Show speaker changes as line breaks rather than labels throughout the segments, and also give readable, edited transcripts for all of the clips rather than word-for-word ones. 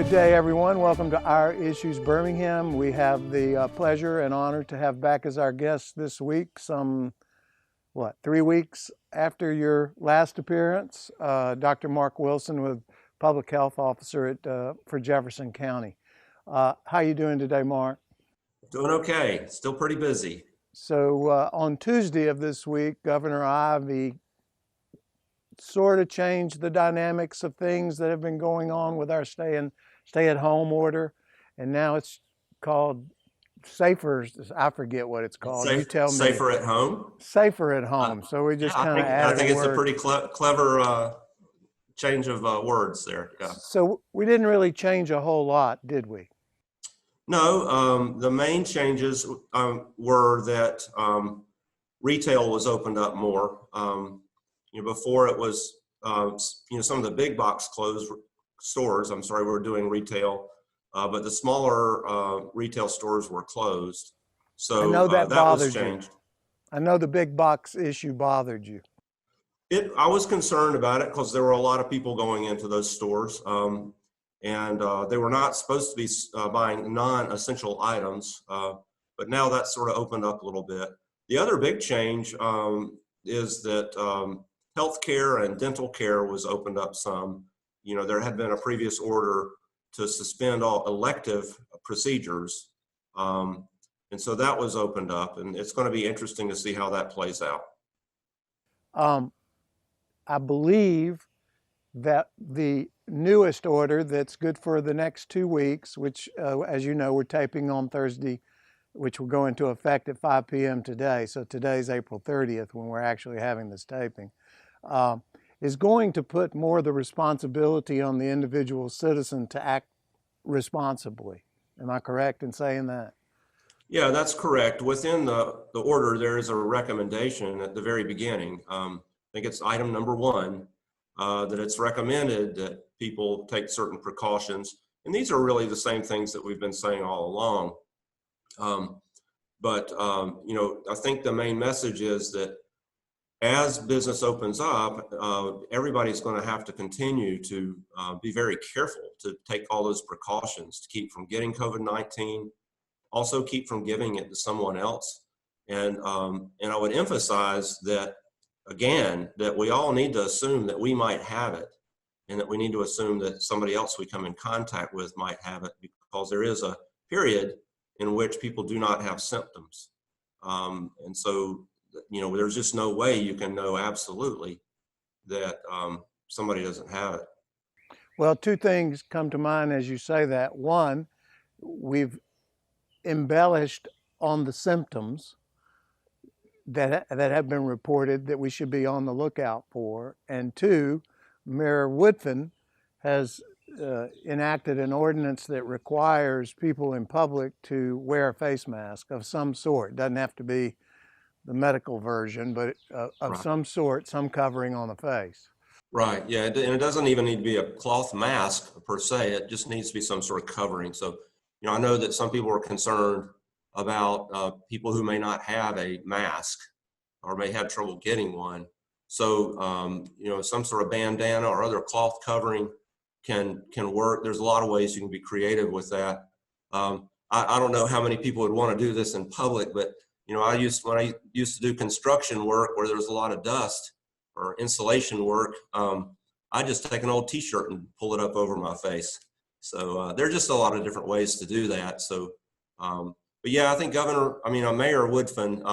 Good day, everyone. Welcome to Our Issues Birmingham. We have the pleasure and honor to have back as our guest this week, 3 weeks after your last appearance, Dr. Mark Wilson, with Public Health Officer for Jefferson County. How you doing today, Mark?
Doing okay. Still pretty busy.
So on Tuesday of this week, Governor Ivey sort of changed the dynamics of things that have been going on with our stay-at-home order, and now it's called safer. I forget what it's called. You tell me.
Safer at home.
Safer at home. So we just kind of added.
I think it's
a
pretty clever change of words there. Yeah.
So we didn't really change a whole lot, did we?
No. The main changes were that retail was opened up more. Before it was, some of the big box stores, were doing retail, but the smaller retail stores were closed. So
I know that
was changed.
I know the big box issue bothered you.
I was concerned about it because there were a lot of people going into those stores, and they were not supposed to be buying non-essential items, but now that's sort of opened up a little bit. The other big change is that healthcare and dental care was opened up some. There had been a previous order to suspend all elective procedures. And so that was opened up, and it's going to be interesting to see how that plays out.
I believe that the newest order that's good for the next 2 weeks, which, as you know, we're taping on Thursday, which will go into effect at 5 p.m. today. So today's April 30th when we're actually having this taping. Is going to put more of the responsibility on the individual citizen to act responsibly. Am I correct in saying that?
Yeah, that's correct. Within the order, there is a recommendation at the very beginning. I think it's item number 1, that it's recommended that people take certain precautions. And these are really the same things that we've been saying all along. I think the main message is that as business opens up, everybody's going to have to continue to be very careful to take all those precautions to keep from getting COVID-19, also keep from giving it to someone else. And I would emphasize that, again, that we all need to assume that we might have it, and that we need to assume that somebody else we come in contact with might have it, because there is a period in which people do not have symptoms. And so, there's just no way you can know absolutely that somebody doesn't have it.
Well, 2 things come to mind as you say that. One, we've embellished on the symptoms that have been reported that we should be on the lookout for. And 2, Mayor Woodfin has enacted an ordinance that requires people in public to wear a face mask of some sort. It doesn't have to be the medical version, but of
Right.
some sort, some covering on the face.
Right, yeah, and it doesn't even need to be a cloth mask per se. It just needs to be some sort of covering. So, I know that some people are concerned about people who may not have a mask or may have trouble getting one. So, some sort of bandana or other cloth covering can work. There's a lot of ways you can be creative with that. I don't know how many people would want to do this in public, but when I used to do construction work where there was a lot of dust or insulation work, I just take an old T-shirt and pull it up over my face. So there are just a lot of different ways to do that. So, but yeah, I think Mayor Woodfin,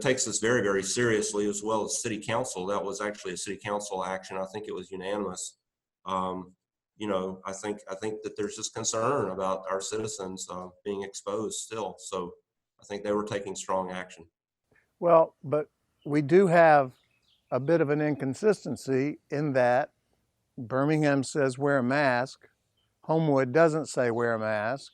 takes this very, very seriously, as well as City Council. That was actually a City Council action. I think it was unanimous. I think that there's just concern about our citizens being exposed still. So I think they were taking strong action.
Well, but we do have a bit of an inconsistency in that Birmingham says wear a mask. Homewood doesn't say wear a mask.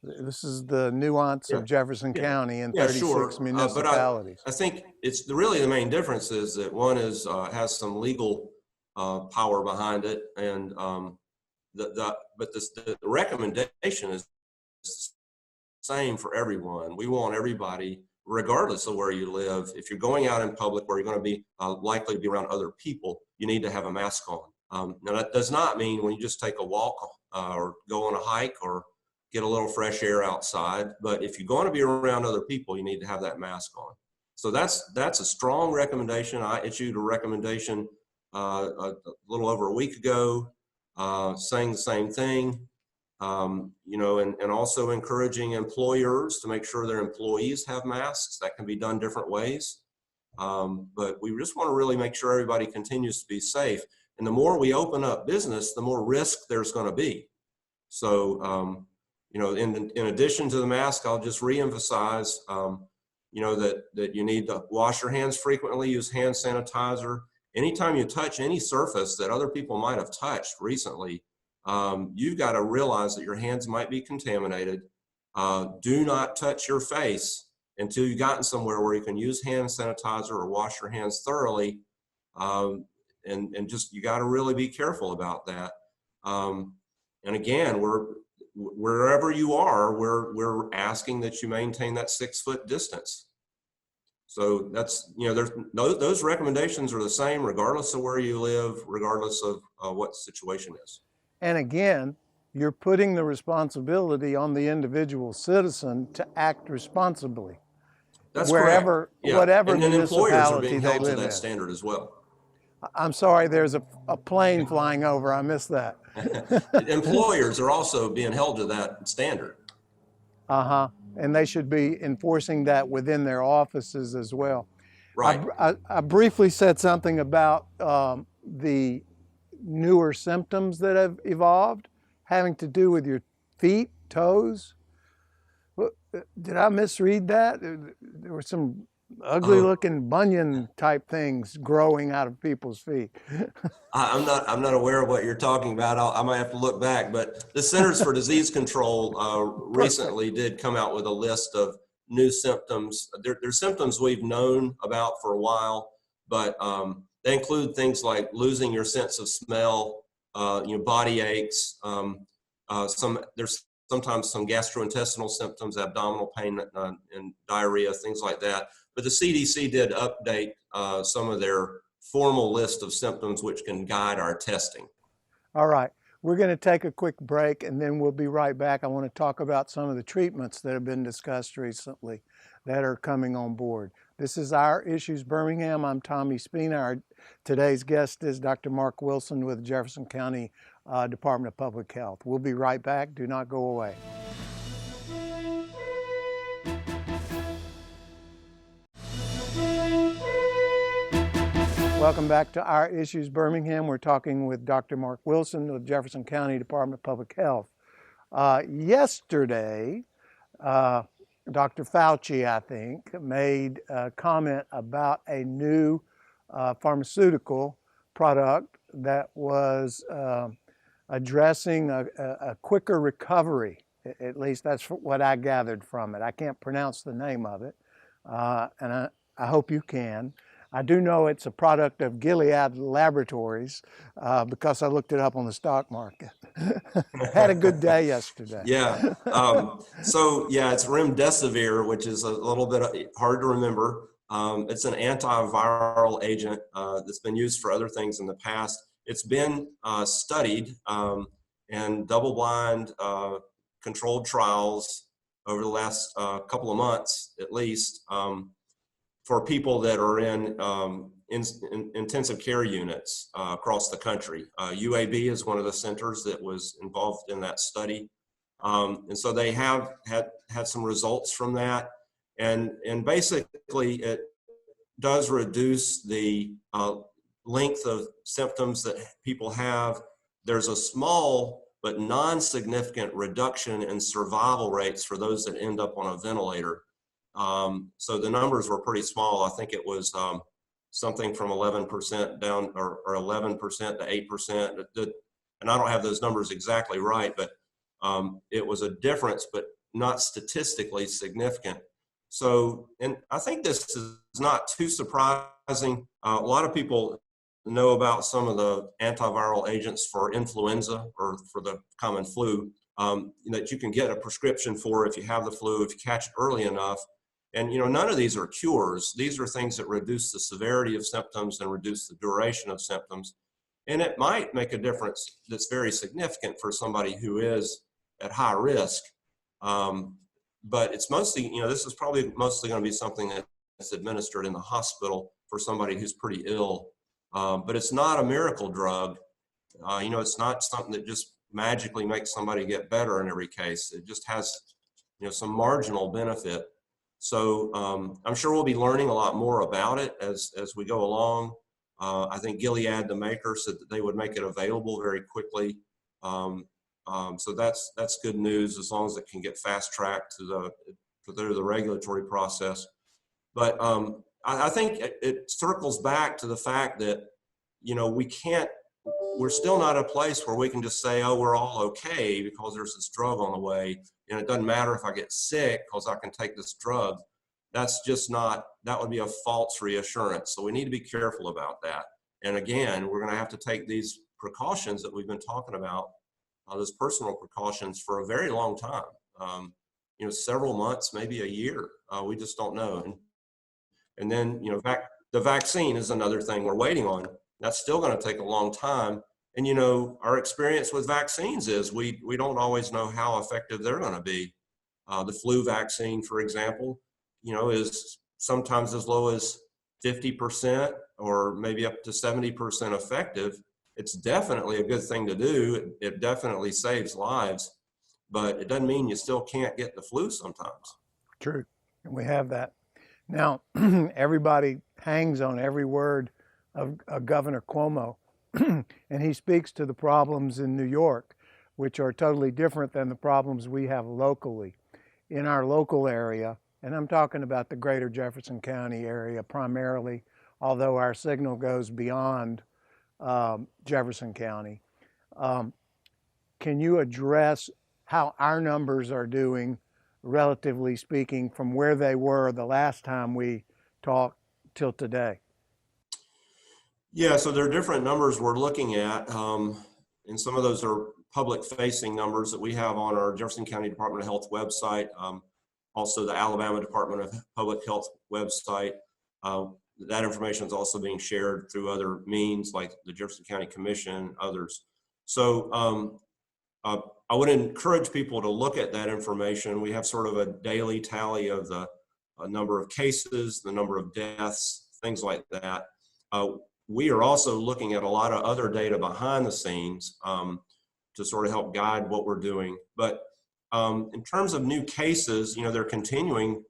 This is the nuance of Jefferson County and 36 municipalities.
But I think it's really the main difference is that one is has some legal power behind it, and the recommendation is the same for everyone. We want everybody, regardless of where you live, if you're going out in public where you're going to be likely to be around other people, you need to have a mask on. Now that does not mean when you just take a walk or go on a hike or get a little fresh air outside, but if you're going to be around other people, you need to have that mask on. So that's a strong recommendation. I issued a recommendation a little over a week ago, saying the same thing. And also encouraging employers to make sure their employees have masks. That can be done different ways. But we just want to really make sure everybody continues to be safe. And the more we open up business, the more risk there's going to be. So, in addition to the mask, I'll just reemphasize, that you need to wash your hands frequently, use hand sanitizer. Anytime you touch any surface that other people might have touched recently, you've got to realize that your hands might be contaminated. Do not touch your face until you've gotten somewhere where you can use hand sanitizer or wash your hands thoroughly. And just, you got to really be careful about that. And again, wherever you are, we're asking that you maintain that 6-foot distance. So that's, those recommendations are the same regardless of where you live, regardless of what the situation is.
And again, you're putting the responsibility on the individual citizen to act responsibly.
That's
wherever,
correct. Yeah.
Whatever
and then employers are
municipality
being
they
held to
live
that
in.
standard as well.
I'm sorry, there's a plane flying over. I missed that.
Employers are also being held to that standard.
And they should be enforcing that within their offices as well.
Right.
I briefly said something about the newer symptoms that have evolved having to do with your feet, toes. Did I misread that? There were some ugly looking bunion type things growing out of people's feet.
I'm not aware of what you're talking about. I might have to look back, but the Centers for Disease Control recently did come out with a list of new symptoms. They're symptoms we've known about for a while, but they include things like losing your sense of smell, body aches. There's sometimes some gastrointestinal symptoms, abdominal pain, and diarrhea, things like that. But the CDC did update some of their formal list of symptoms which can guide our testing.
All right, we're going to take a quick break and then we'll be right back. I want to talk about some of the treatments that have been discussed recently that are coming on board. This is Our Issues Birmingham. I'm Tommy Spina. Today's guest is Dr. Mark Wilson with Jefferson County Department of Public Health. We'll be right back. Do not go away. Welcome back to Our Issues Birmingham. We're talking with Dr. Mark Wilson of Jefferson County Department of Public Health. Yesterday, Dr. Fauci, I think, made a comment about a new pharmaceutical product that was addressing a quicker recovery. At least that's what I gathered from it. I can't pronounce the name of it, and I hope you can. I do know it's a product of Gilead Laboratories because I looked it up on the stock market. Had a good day yesterday.
Yeah. It's remdesivir, which is a little bit hard to remember. It's an antiviral agent that's been used for other things in the past. It's been studied in double-blind controlled trials over the last couple of months, at least, for people that are in intensive care units across the country. UAB is one of the centers that was involved in that study. And so they have had some results from that. And basically it does reduce the length of symptoms that people have. There's a small but non-significant reduction in survival rates for those that end up on a ventilator. So the numbers were pretty small. I think it was something from 11% down or 11% to 8%. And I don't have those numbers exactly right, but it was a difference, but not statistically significant. So, and I think this is not too surprising. A lot of people know about some of the antiviral agents for influenza or for the common flu that you can get a prescription for if you have the flu, if you catch it early enough. And, none of these are cures. These are things that reduce the severity of symptoms and reduce the duration of symptoms. And it might make a difference that's very significant for somebody who is at high risk. But it's mostly, this is probably mostly going to be something that's administered in the hospital for somebody who's pretty ill. But it's not a miracle drug. It's not something that just magically makes somebody get better in every case. It just has, some marginal benefit. So I'm sure we'll be learning a lot more about it as we go along. I think Gilead, the maker, said that they would make it available very quickly. So that's good news as long as it can get fast tracked through the regulatory process. But I think it circles back to the fact that, we're still not at a place where we can just say, oh, we're all okay because there's this drug on the way. And it doesn't matter if I get sick because I can take this drug. That's just not, that would be a false reassurance. So we need to be careful about that. And again, we're going to have to take these precautions that we've been talking about, those personal precautions, for a very long time, several months, maybe a year. We just don't know. And then, the vaccine is another thing we're waiting on. That's still going to take a long time. And, our experience with vaccines is we don't always know how effective they're going to be. The flu vaccine, for example, is sometimes as low as 50% or maybe up to 70% effective. It's definitely a good thing to do. It definitely saves lives, but it doesn't mean you still can't get the flu sometimes.
True. And we have that. Now, everybody hangs on every word of Governor Cuomo, and he speaks to the problems in New York, which are totally different than the problems we have locally. In our local area, and I'm talking about the greater Jefferson County area primarily, although our signal goes beyond Jefferson County. Can you address how our numbers are doing, relatively speaking, from where they were the last time we talked till today?
Yeah, so there are different numbers we're looking at, and some of those are public-facing numbers that we have on our Jefferson County Department of Health website, also the Alabama Department of Public Health website. That information is also being shared through other means like the Jefferson County Commission and others. So I would encourage people to look at that information. We have sort of a daily tally of the number of cases, the number of deaths, things like that. We are also looking at a lot of other data behind the scenes to sort of help guide what we're doing. But in terms of new cases, they're continuing.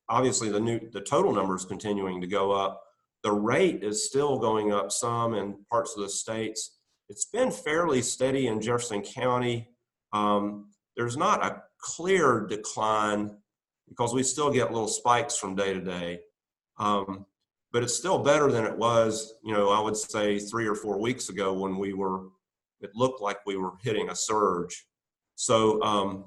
Obviously, the total number is continuing to go up. The rate is still going up some in parts of the states. It's been fairly steady in Jefferson County. There's not a clear decline because we still get little spikes from day to day. But it's still better than it was, I would say 3 or 4 weeks ago when it looked like we were hitting a surge. So,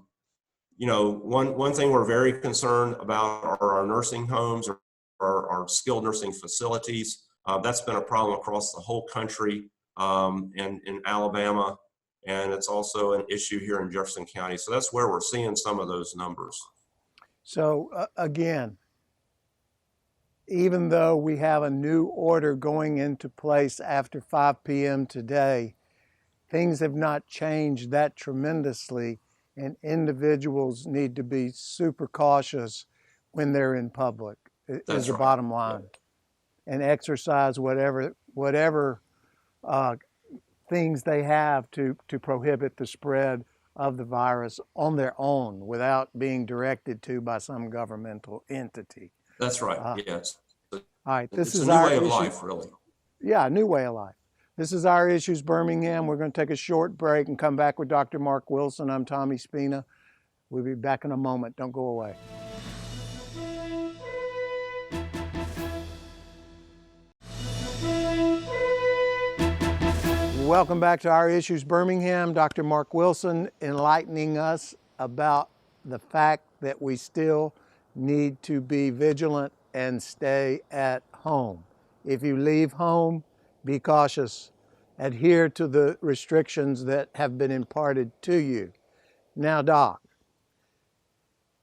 one thing we're very concerned about are our nursing homes or our skilled nursing facilities. That's been a problem across the whole country and in Alabama. And it's also an issue here in Jefferson County. So that's where we're seeing some of those numbers.
So again, even though we have a new order going into place after 5 p.m. today, things have not changed that tremendously, and individuals need to be super cautious when they're in public, is the bottom line. And exercise whatever things they have to prohibit the spread of the virus on their own without being directed to by some governmental entity.
That's right. Yes.
All right. This
is
is
a new
our
way of
issue.
life, really.
Yeah, a new way of life. This is Our Issues Birmingham. We're going to take a short break and come back with Dr. Mark Wilson. I'm Tommy Spina. We'll be back in a moment. Don't go away. Welcome back to Our Issues Birmingham. Dr. Mark Wilson enlightening us about the fact that we still need to be vigilant and stay at home. If you leave home, be cautious. Adhere to the restrictions that have been imparted to you. Now, Doc,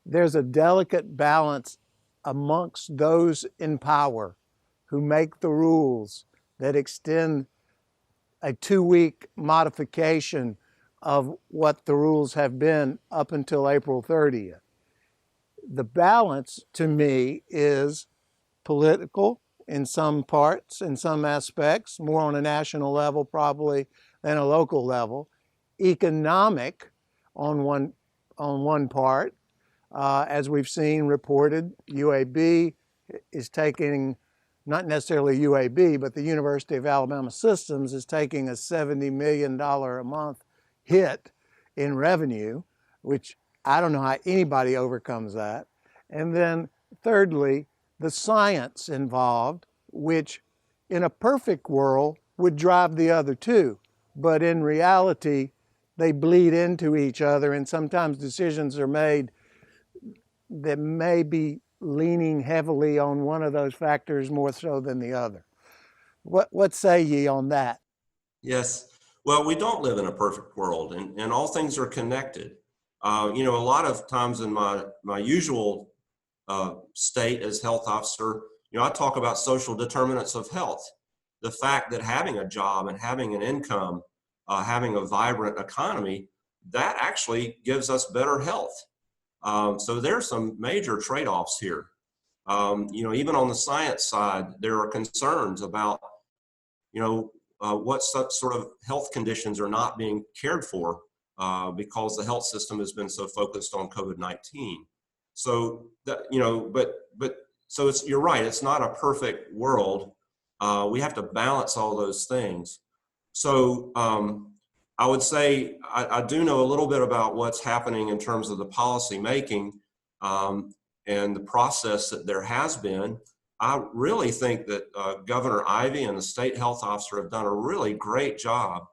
there's a delicate balance amongst those in power who make the rules that extend a 2-week modification of what the rules have been up until April 30th. The balance to me is political in some parts, in some aspects, more on a national level probably than a local level, economic on one part. As we've seen reported, UAB is taking, not necessarily UAB, but the University of Alabama Systems is taking a $70 million a month hit in revenue, which I don't know how anybody overcomes that. And then thirdly, the science involved, which in a perfect world would drive the other two. But in reality, they bleed into each other, and sometimes decisions are made that may be leaning heavily on one of those factors more so than the other. What say ye on that?
Yes. Well, we don't live in a perfect world, and all things are connected. You know, a lot of times in my usual state as health officer, you know, I talk about social determinants of health. The fact that having a job and having an income, having a vibrant economy, that actually gives us better health. So there's some major trade-offs here. You know, even on the science side, there are concerns about, you know, what sort of health conditions are not being cared for because the health system has been so focused on COVID-19. So that, you know, but so you're right. It's not a perfect world. We have to balance all those things. So I would say I do know a little bit about what's happening in terms of the policy making and the process that there has been. I really think that Governor Ivey and the state health officer have done a really great job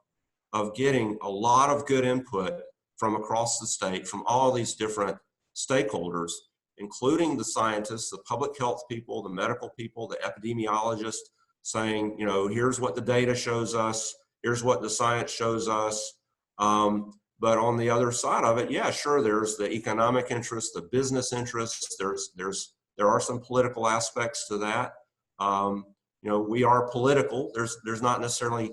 of getting a lot of good input from across the state, from all these different stakeholders, including the scientists, the public health people, the medical people, the epidemiologists, saying, you know, here's what the data shows us, here's what the science shows us. But on the other side of it, yeah, sure, there's the economic interests, the business interests, there are some political aspects to that. You know, we are political. There's not necessarily,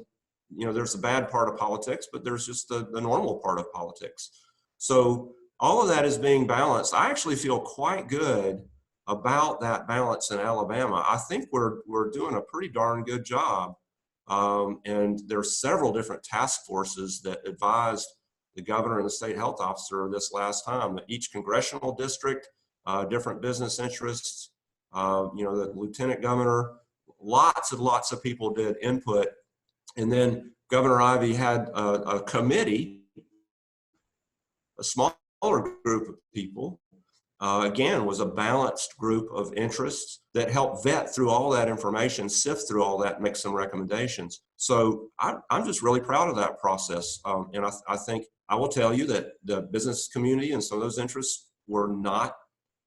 you know, there's the bad part of politics, but there's just the normal part of politics. So all of that is being balanced. I actually feel quite good about that balance in Alabama. I think we're doing a pretty darn good job. And there's several different task forces that advised the governor and the state health officer this last time. Each congressional district, different business interests, you know, the lieutenant governor, lots and lots of people did input. And then Governor Ivey had a committee, a smaller group of people, again, was a balanced group of interests that helped vet through all that information, sift through all that, make some recommendations. So I'm just really proud of that process. And I think I will tell you that the business community and some of those interests were not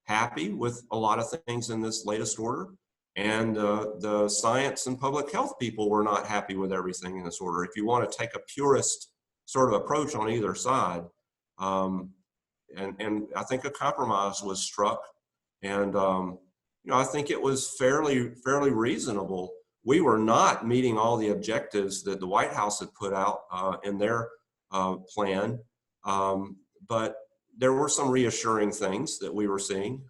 happy with a lot of things in this latest order. And the science and public health people were not happy with everything in this order. If you want to take a purist sort of approach on either side, and I think a compromise was struck, and you know, I think it was fairly reasonable. We were not meeting all the objectives that the White House had put out in their plan, but there were some reassuring things that we were seeing.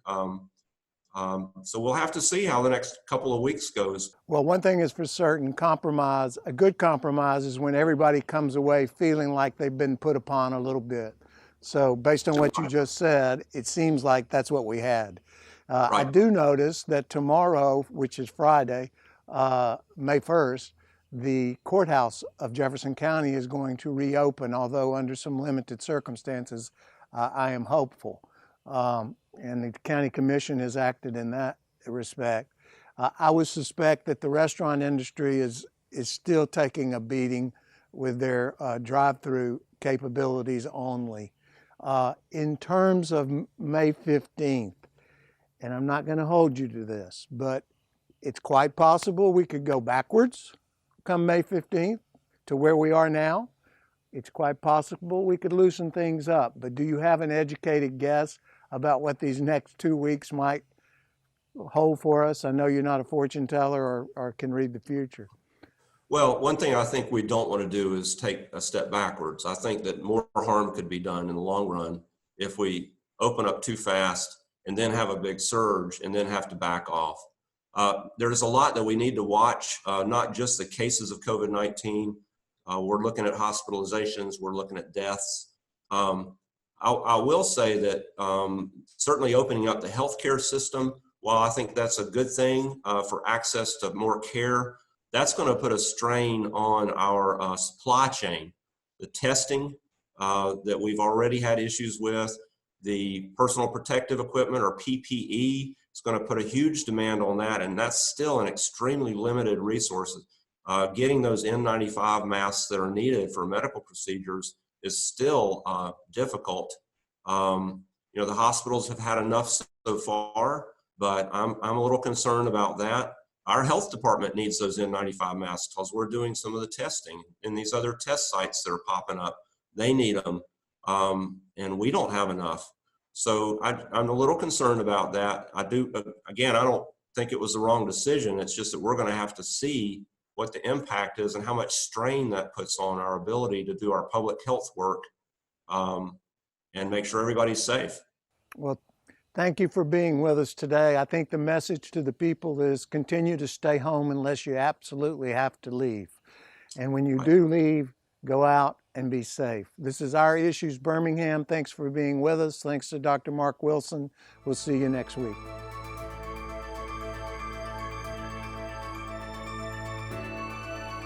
So we'll have to see how the next couple of weeks goes.
Well, one thing is for certain, compromise, a good compromise is when everybody comes away feeling like they've been put upon a little bit. So based on what you just said, it seems like that's what we had.
Right.
I do notice that tomorrow, which is Friday, May 1st, the courthouse of Jefferson County is going to reopen, although under some limited circumstances, I am hopeful. And the county commission has acted in that respect. I would suspect that the restaurant industry is still taking a beating with their drive-through capabilities only. In terms of May 15th, and I'm not going to hold you to this, but it's quite possible we could go backwards come May 15th to where we are now. It's quite possible we could loosen things up, but do you have an educated guess about what these next 2 weeks might hold for us? I know you're not a fortune teller or can read the future.
Well, one thing I think we don't want to do is take a step backwards. I think that more harm could be done in the long run if we open up too fast and then have a big surge and then have to back off. There's a lot that we need to watch, not just the cases of COVID-19. We're looking at hospitalizations, we're looking at deaths. I will say that certainly opening up the healthcare system, while I think that's a good thing for access to more care, that's going to put a strain on our supply chain. The testing that we've already had issues with, the personal protective equipment or PPE, is going to put a huge demand on that, and that's still an extremely limited resources. Getting those N95 masks that are needed for medical procedures is still difficult. The hospitals have had enough so far, but I'm a little concerned about that. Our health department needs those N95 masks because we're doing some of the testing in these other test sites that are popping up. They need them, and we don't have enough. So I'm a little concerned about that. Again, I don't think it was the wrong decision. It's just that we're going to have to see what the impact is and how much strain that puts on our ability to do our public health work and make sure everybody's safe.
Well, thank you for being with us today. I think the message to the people is continue to stay home unless you absolutely have to leave. And when you do leave, go out and be safe. This is Our Issues Birmingham. Thanks for being with us. Thanks to Dr. Mark Wilson. We'll see you next week.